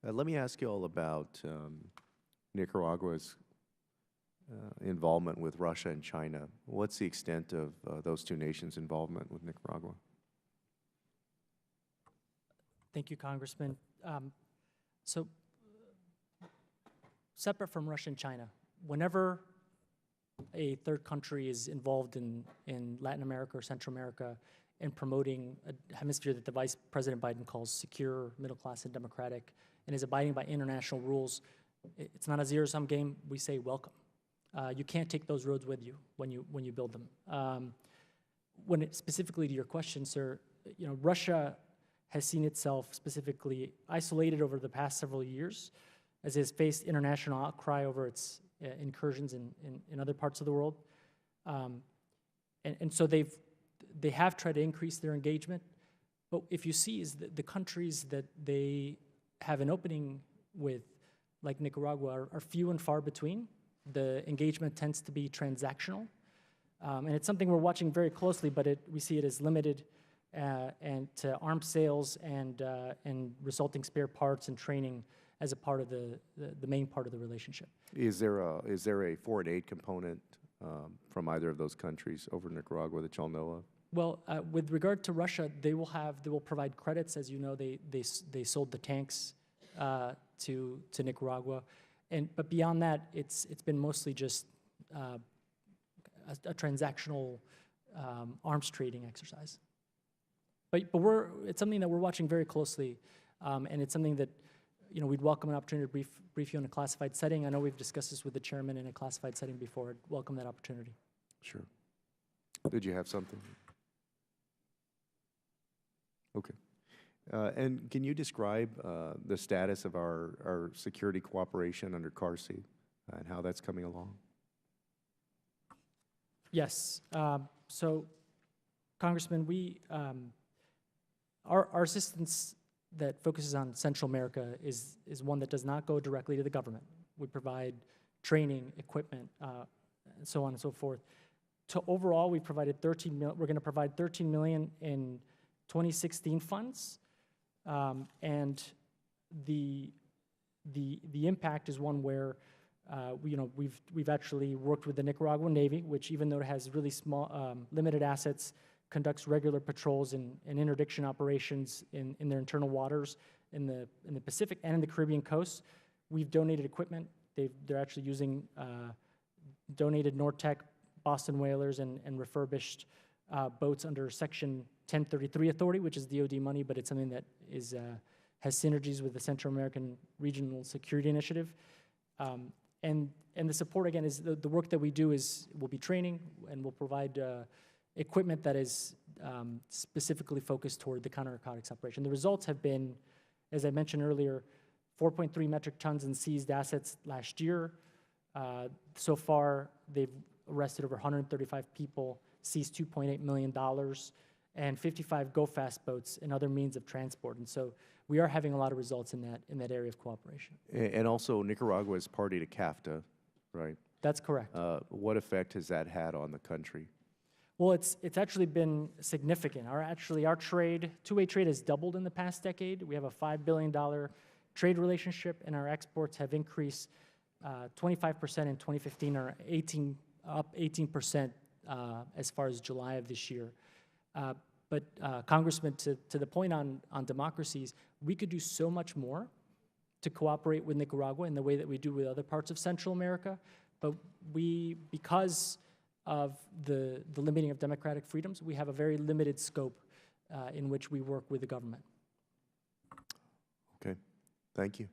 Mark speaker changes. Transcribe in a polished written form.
Speaker 1: Let me ask you all about Nicaragua's involvement with Russia and China. What's the extent of those two nations' involvement with Nicaragua?
Speaker 2: Thank you, Congressman. So, separate from Russia and China, whenever a third country is involved in Latin America or Central America in promoting a hemisphere that the Vice President Biden calls secure, middle class, and democratic, and is abiding by international rules, it's not a zero-sum game. We say welcome. You can't take those roads with you when you build them. Specifically to your question, sir, Russia has seen itself specifically isolated over the past several years, as it has faced international outcry over its incursions in other parts of the world, and so they have tried to increase their engagement. But if you see, is the countries that they have an opening with, like Nicaragua, are few and far between. The engagement tends to be transactional, and it's something we're watching very closely. But we see it as limited and to arms sales and resulting spare parts and training as a part of the main part of the relationship.
Speaker 1: Is there a foreign aid component from either of those countries over Nicaragua that y'all know of?
Speaker 2: Well, with regard to Russia, they will provide credits. As you know, they sold the tanks to Nicaragua, but beyond that, it's been mostly just a transactional arms trading exercise. But it's something that we're watching very closely, and it's something that we'd welcome an opportunity to brief you in a classified setting. I know we've discussed this with the chairman in a classified setting before. I'd welcome that opportunity.
Speaker 1: Sure. Did you have something? Okay. And can you describe the status of our security cooperation under CARSI and how that's coming along?
Speaker 2: Yes. So, Congressman, our assistance that focuses on Central America is one that does not go directly to the government. We provide training, equipment, and so on and so forth. Overall, we've provided we're going to provide $13 million in 2016 funds, and the impact is one where we've actually worked with the Nicaraguan Navy, which, even though it has really small, limited assets, conducts regular patrols and interdiction operations in their internal waters in the Pacific and in the Caribbean coast. We've donated equipment. They're actually using donated Nortec Boston whalers and refurbished boats under Section 1033 authority, which is DoD money, but it's something that has synergies with the Central American Regional Security Initiative. And the support, again, is the work that we do will be training, and we'll provide equipment that is specifically focused toward the counter-narcotics operation. The results have been, as I mentioned earlier, 4.3 metric tons in seized assets last year. So far, they've arrested over 135 people, seized $2.8 million, and 55 go-fast boats and other means of transport. And so we are having a lot of results in that area of cooperation.
Speaker 1: And also, Nicaragua is party to CAFTA, right?
Speaker 2: That's correct.
Speaker 1: What effect has that had on the country?
Speaker 2: Well, it's actually been significant. Our trade, two-way trade, has doubled in the past decade. We have a $5 billion trade relationship, and our exports have increased 25% in 2015, or up 18% as far as July of this year. But Congressman, to the point on democracies, we could do so much more to cooperate with Nicaragua in the way that we do with other parts of Central America. But because of the limiting of democratic freedoms, we have a very limited scope in which we work with the government.
Speaker 1: Okay, thank you.